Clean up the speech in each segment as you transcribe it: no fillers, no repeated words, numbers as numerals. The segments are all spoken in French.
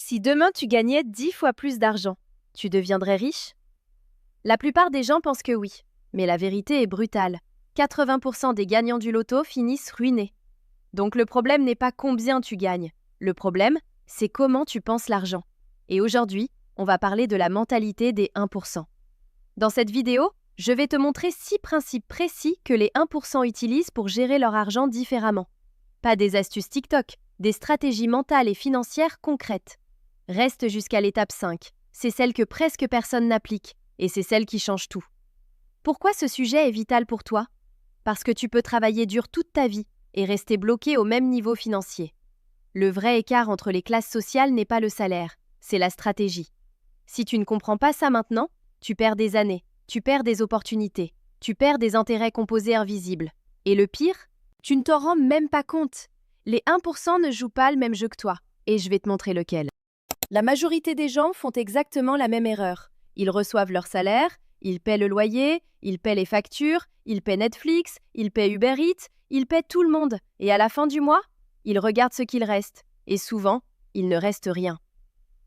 Si demain tu gagnais 10 fois plus d'argent, tu deviendrais riche? La plupart des gens pensent que oui, mais la vérité est brutale. 80% des gagnants du loto finissent ruinés. Donc le problème n'est pas combien tu gagnes, le problème, c'est comment tu penses l'argent. Et aujourd'hui, on va parler de la mentalité des 1%. Dans cette vidéo, je vais te montrer 6 principes précis que les 1% utilisent pour gérer leur argent différemment. Pas des astuces TikTok, des stratégies mentales et financières concrètes. Reste jusqu'à l'étape 5. C'est celle que presque personne n'applique, et c'est celle qui change tout. Pourquoi ce sujet est vital pour toi? Parce que tu peux travailler dur toute ta vie et rester bloqué au même niveau financier. Le vrai écart entre les classes sociales n'est pas le salaire, c'est la stratégie. Si tu ne comprends pas ça maintenant, tu perds des années, tu perds des opportunités, tu perds des intérêts composés invisibles. Et le pire, tu ne t'en rends même pas compte. Les 1% ne jouent pas le même jeu que toi, et je vais te montrer lequel. La majorité des gens font exactement la même erreur. Ils reçoivent leur salaire, ils paient le loyer, ils paient les factures, ils paient Netflix, ils paient Uber Eats, ils paient tout le monde. Et à la fin du mois, ils regardent ce qu'il reste. Et souvent, il ne reste rien.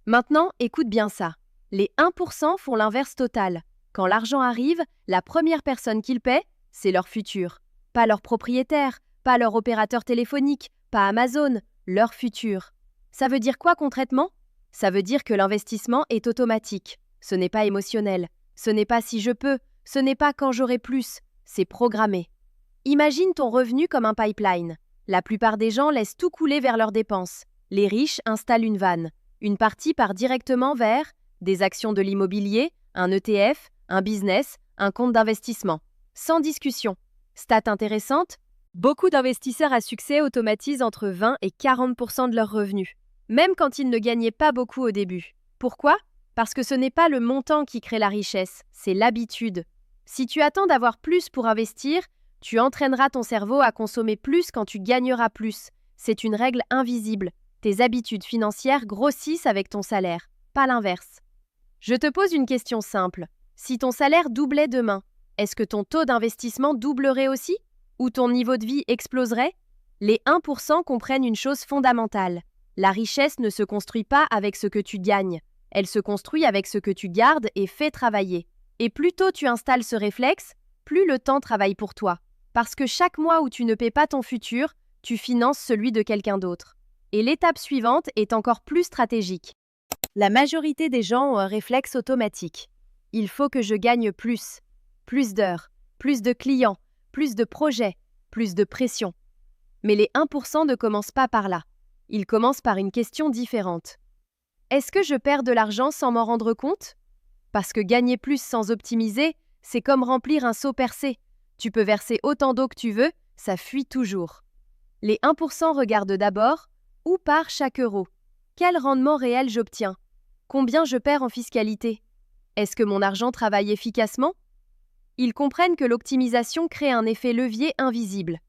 Maintenant, écoute bien ça. Les 1% font l'inverse total. Quand l'argent arrive, la première personne qu'ils paient, c'est leur futur. Pas leur propriétaire, pas leur opérateur téléphonique, pas Amazon, leur futur. Ça veut dire quoi concrètement? Ça veut dire que l'investissement est automatique. Ce n'est pas émotionnel. Ce n'est pas si je peux. Ce n'est pas quand j'aurai plus. C'est programmé. Imagine ton revenu comme un pipeline. La plupart des gens laissent tout couler vers leurs dépenses. Les riches installent une vanne. Une partie part directement vers des actions de l'immobilier, un ETF, un business, un compte d'investissement. Sans discussion. Stat intéressante, beaucoup d'investisseurs à succès automatisent entre 20 et 40% de leurs revenus, même quand ils ne gagnaient pas beaucoup au début. Pourquoi? Parce que ce n'est pas le montant qui crée la richesse, c'est l'habitude. Si tu attends d'avoir plus pour investir, tu entraîneras ton cerveau à consommer plus quand tu gagneras plus. C'est une règle invisible. Tes habitudes financières grossissent avec ton salaire, pas l'inverse. Je te pose une question simple. Si ton salaire doublait demain, est-ce que ton taux d'investissement doublerait aussi? Ou ton niveau de vie exploserait? Les 1% comprennent une chose fondamentale. La richesse ne se construit pas avec ce que tu gagnes. Elle se construit avec ce que tu gardes et fais travailler. Et plus tôt tu installes ce réflexe, plus le temps travaille pour toi. Parce que chaque mois où tu ne paies pas ton futur, tu finances celui de quelqu'un d'autre. Et l'étape suivante est encore plus stratégique. La majorité des gens ont un réflexe automatique. Il faut que je gagne plus. Plus d'heures, plus de clients, plus de projets, plus de pression. Mais les 1% ne commencent pas par là. Ils commencent par une question différente. Est-ce que je perds de l'argent sans m'en rendre compte? Parce que gagner plus sans optimiser, c'est comme remplir un seau percé. Tu peux verser autant d'eau que tu veux, ça fuit toujours. Les 1% regardent d'abord où part chaque euro. Quel rendement réel j'obtiens? Combien je perds en fiscalité? Est-ce que mon argent travaille efficacement? Ils comprennent que l'optimisation crée un effet levier invisible.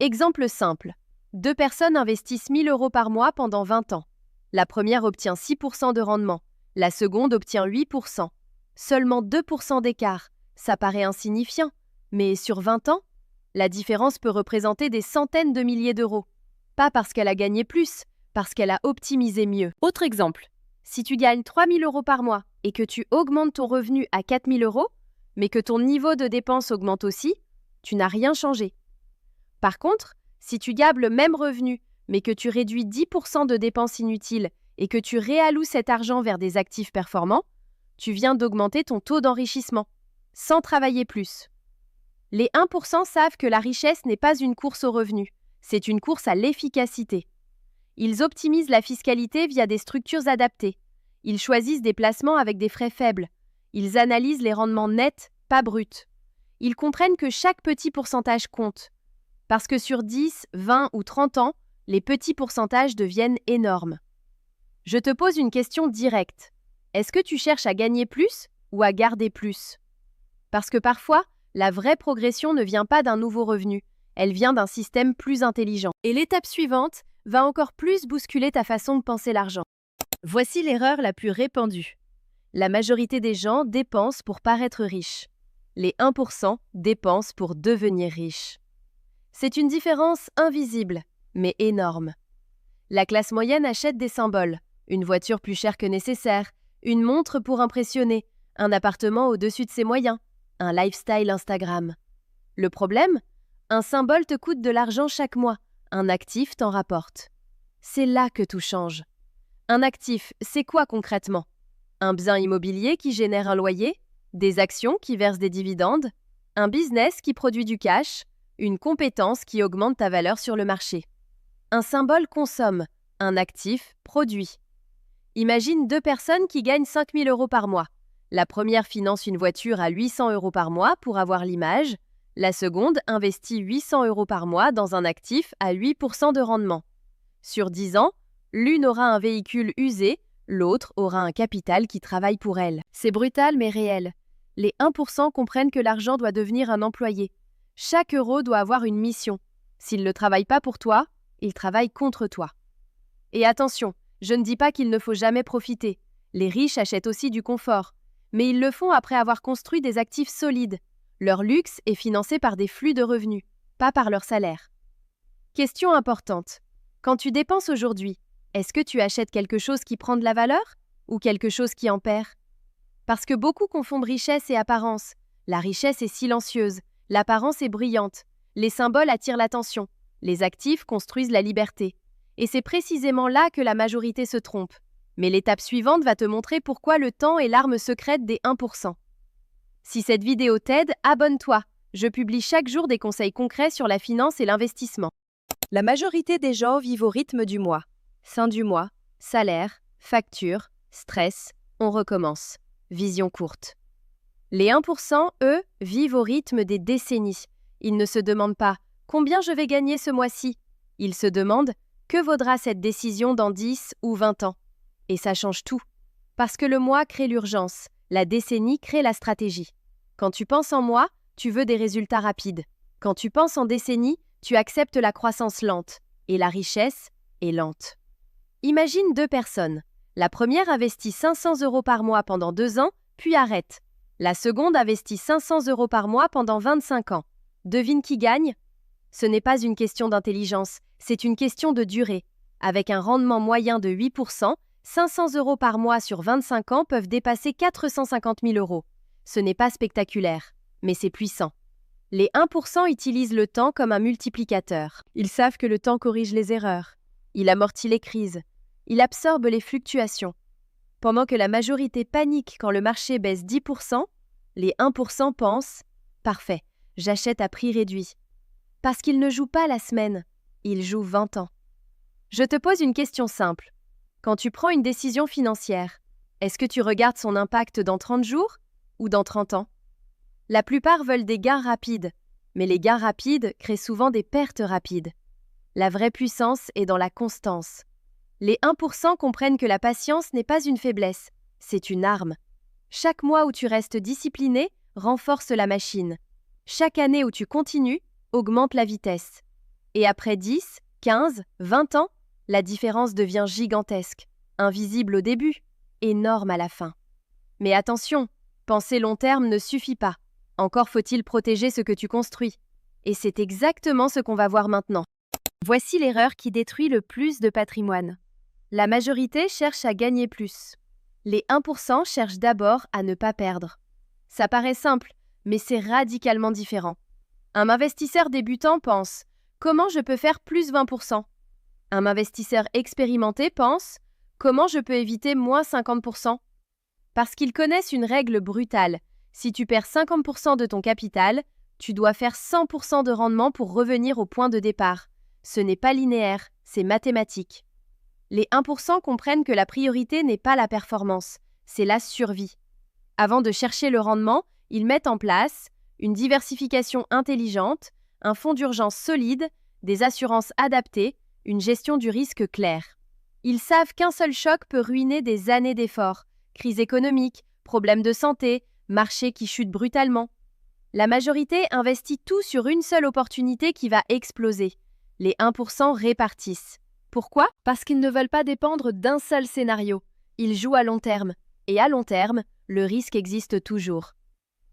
Exemple simple. 2 personnes investissent 1 000 € par mois pendant 20 ans. La première obtient 6% de rendement, la seconde obtient 8%. Seulement 2% d'écart, ça paraît insignifiant, mais sur 20 ans, la différence peut représenter des centaines de milliers d'euros. Pas parce qu'elle a gagné plus, parce qu'elle a optimisé mieux. Autre exemple, si tu gagnes 3 000 € par mois et que tu augmentes ton revenu à 4 000 €, mais que ton niveau de dépense augmente aussi, tu n'as rien changé. Par contre, si tu gabes le même revenu, mais que tu réduis 10% de dépenses inutiles et que tu réalloues cet argent vers des actifs performants, tu viens d'augmenter ton taux d'enrichissement, sans travailler plus. Les 1% savent que la richesse n'est pas une course au revenu, c'est une course à l'efficacité. Ils optimisent la fiscalité via des structures adaptées. Ils choisissent des placements avec des frais faibles. Ils analysent les rendements nets, pas bruts. Ils comprennent que chaque petit pourcentage compte. Parce que sur 10, 20 ou 30 ans, les petits pourcentages deviennent énormes. Je te pose une question directe. Est-ce que tu cherches à gagner plus ou à garder plus? Parce que parfois, la vraie progression ne vient pas d'un nouveau revenu, elle vient d'un système plus intelligent. Et l'étape suivante va encore plus bousculer ta façon de penser l'argent. Voici l'erreur la plus répandue. La majorité des gens dépensent pour paraître riches. Les 1% dépensent pour devenir riches. C'est une différence invisible, mais énorme. La classe moyenne achète des symboles, une voiture plus chère que nécessaire, une montre pour impressionner, un appartement au-dessus de ses moyens, un lifestyle Instagram. Le problème? Un symbole te coûte de l'argent chaque mois, un actif t'en rapporte. C'est là que tout change. Un actif, c'est quoi concrètement? Un bien immobilier qui génère un loyer? Des actions qui versent des dividendes? Un business qui produit du cash? Une compétence qui augmente ta valeur sur le marché? Un symbole consomme, un actif produit. Imagine deux personnes qui gagnent 5 000 € par mois. La première finance une voiture à 800 € par mois pour avoir l'image. La seconde investit 800 € par mois dans un actif à 8% de rendement. Sur 10 ans, l'une aura un véhicule usé, l'autre aura un capital qui travaille pour elle. C'est brutal mais réel. Les 1% comprennent que l'argent doit devenir un employé. Chaque euro doit avoir une mission. S'il ne travaille pas pour toi, il travaille contre toi. Et attention, je ne dis pas qu'il ne faut jamais profiter. Les riches achètent aussi du confort. Mais ils le font après avoir construit des actifs solides. Leur luxe est financé par des flux de revenus, pas par leur salaire. Question importante. Quand tu dépenses aujourd'hui, est-ce que tu achètes quelque chose qui prend de la valeur ou quelque chose qui en perd? Parce que beaucoup confondent richesse et apparence. La richesse est silencieuse, l'apparence est brillante. Les symboles attirent l'attention. Les actifs construisent la liberté. Et c'est précisément là que la majorité se trompe. Mais l'étape suivante va te montrer pourquoi le temps est l'arme secrète des 1%. Si cette vidéo t'aide, abonne-toi. Je publie chaque jour des conseils concrets sur la finance et l'investissement. La majorité des gens vivent au rythme du mois. Fin du mois, salaire, facture, stress, on recommence. Vision courte. Les 1%, eux, vivent au rythme des décennies. Ils ne se demandent pas « Combien je vais gagner ce mois-ci ?» Ils se demandent « Que vaudra cette décision dans 10 ou 20 ans ?» Et ça change tout. Parce que le mois crée l'urgence, la décennie crée la stratégie. Quand tu penses en mois, tu veux des résultats rapides. Quand tu penses en décennie, tu acceptes la croissance lente. Et la richesse est lente. Imagine deux personnes. La première investit 500 € par mois pendant 2 ans, puis arrête. La seconde investit 500 € par mois pendant 25 ans. Devine qui gagne? Ce n'est pas une question d'intelligence, c'est une question de durée. Avec un rendement moyen de 8%, 500 € par mois sur 25 ans peuvent dépasser 450 000 €. Ce n'est pas spectaculaire, mais c'est puissant. Les 1% utilisent le temps comme un multiplicateur. Ils savent que le temps corrige les erreurs. Il amortit les crises. Il absorbe les fluctuations. Pendant que la majorité panique quand le marché baisse 10%, les 1% pensent « Parfait, j'achète à prix réduit ». Parce qu'ils ne jouent pas la semaine, ils jouent 20 ans. Je te pose une question simple. Quand tu prends une décision financière, est-ce que tu regardes son impact dans 30 jours ou dans 30 ans? La plupart veulent des gains rapides, mais les gains rapides créent souvent des pertes rapides. La vraie puissance est dans la constance. Les 1% comprennent que la patience n'est pas une faiblesse, c'est une arme. Chaque mois où tu restes discipliné renforce la machine. Chaque année où tu continues augmente la vitesse. Et après 10, 15, 20 ans, la différence devient gigantesque, invisible au début, énorme à la fin. Mais attention, penser long terme ne suffit pas. Encore faut-il protéger ce que tu construis. Et c'est exactement ce qu'on va voir maintenant. Voici l'erreur qui détruit le plus de patrimoine. La majorité cherche à gagner plus. Les 1% cherchent d'abord à ne pas perdre. Ça paraît simple, mais c'est radicalement différent. Un investisseur débutant pense « Comment je peux faire plus 20% ?» Un investisseur expérimenté pense « Comment je peux éviter moins 50% ?» Parce qu'ils connaissent une règle brutale. Si tu perds 50% de ton capital, tu dois faire 100% de rendement pour revenir au point de départ. Ce n'est pas linéaire, c'est mathématique. Les 1% comprennent que la priorité n'est pas la performance, c'est la survie. Avant de chercher le rendement, ils mettent en place une diversification intelligente, un fonds d'urgence solide, des assurances adaptées, une gestion du risque claire. Ils savent qu'un seul choc peut ruiner des années d'efforts, crise économique, problèmes de santé, marché qui chute brutalement. La majorité investit tout sur une seule opportunité qui va exploser. Les 1% répartissent. Pourquoi? Parce qu'ils ne veulent pas dépendre d'un seul scénario. Ils jouent à long terme. Et à long terme, le risque existe toujours.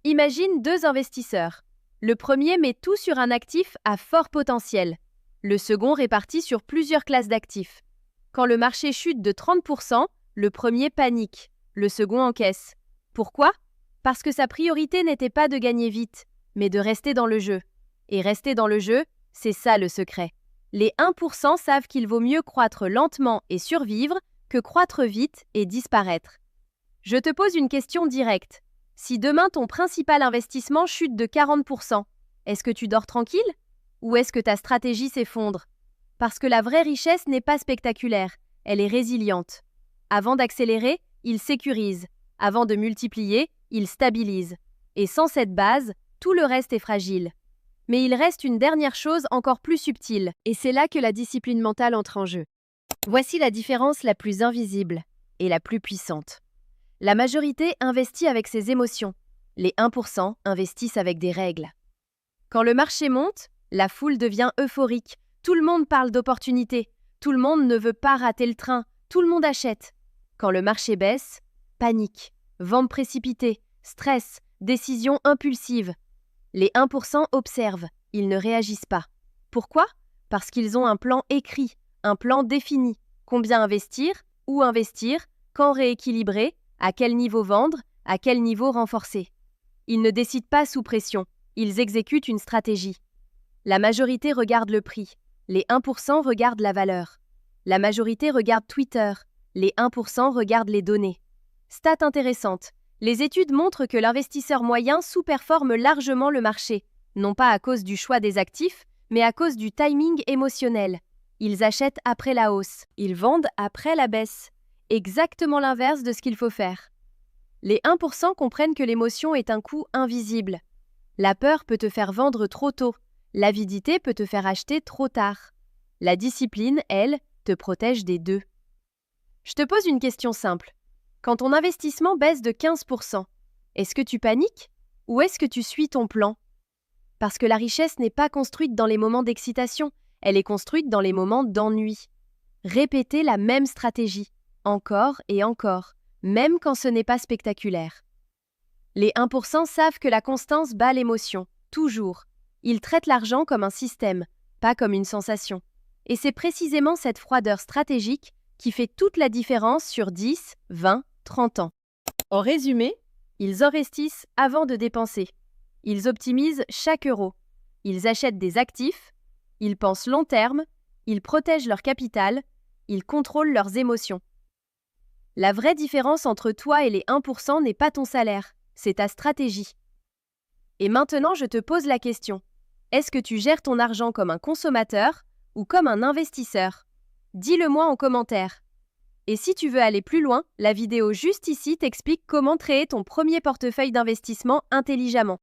Imagine deux investisseurs. Le premier met tout sur un actif à fort potentiel. Le second répartit sur plusieurs classes d'actifs. Quand le marché chute de 30%, le premier panique, le second encaisse. Pourquoi? Parce que sa priorité n'était pas de gagner vite, mais de rester dans le jeu. Et rester dans le jeu, c'est ça le secret. Les 1% savent qu'il vaut mieux croître lentement et survivre que croître vite et disparaître. Je te pose une question directe. Si demain ton principal investissement chute de 40%, est-ce que tu dors tranquille? Ou est-ce que ta stratégie s'effondre? Parce que la vraie richesse n'est pas spectaculaire, elle est résiliente. Avant d'accélérer, il sécurise. Avant de multiplier, il stabilise. Et sans cette base, tout le reste est fragile. Mais il reste une dernière chose encore plus subtile, et c'est là que la discipline mentale entre en jeu. Voici la différence la plus invisible et la plus puissante. La majorité investit avec ses émotions. Les 1% investissent avec des règles. Quand le marché monte, la foule devient euphorique. Tout le monde parle d'opportunités. Tout le monde ne veut pas rater le train. Tout le monde achète. Quand le marché baisse, panique, vente précipitée, stress, décision impulsive. Les 1% observent, ils ne réagissent pas. Pourquoi? Parce qu'ils ont un plan écrit, un plan défini. Combien investir? Où investir? Quand rééquilibrer? À quel niveau vendre? À quel niveau renforcer? Ils ne décident pas sous pression, ils exécutent une stratégie. La majorité regarde le prix, les 1% regardent la valeur. La majorité regarde Twitter, les 1% regardent les données. Stat intéressante. Les études montrent que l'investisseur moyen sous-performe largement le marché, non pas à cause du choix des actifs, mais à cause du timing émotionnel. Ils achètent après la hausse, ils vendent après la baisse. Exactement l'inverse de ce qu'il faut faire. Les 1% comprennent que l'émotion est un coût invisible. La peur peut te faire vendre trop tôt, l'avidité peut te faire acheter trop tard. La discipline, elle, te protège des deux. Je te pose une question simple. Quand ton investissement baisse de 15%, est-ce que tu paniques ou est-ce que tu suis ton plan? Parce que la richesse n'est pas construite dans les moments d'excitation, elle est construite dans les moments d'ennui. Répétez la même stratégie, encore et encore, même quand ce n'est pas spectaculaire. Les 1% savent que la constance bat l'émotion, toujours. Ils traitent l'argent comme un système, pas comme une sensation. Et c'est précisément cette froideur stratégique qui fait toute la différence sur 10, 20, 30 ans. En résumé, ils investissent avant de dépenser. Ils optimisent chaque euro. Ils achètent des actifs. Ils pensent long terme. Ils protègent leur capital. Ils contrôlent leurs émotions. La vraie différence entre toi et les 1% n'est pas ton salaire, c'est ta stratégie. Et maintenant, je te pose la question. Est-ce que tu gères ton argent comme un consommateur ou comme un investisseur? Dis-le-moi en commentaire. Et si tu veux aller plus loin, la vidéo juste ici t'explique comment créer ton premier portefeuille d'investissement intelligemment.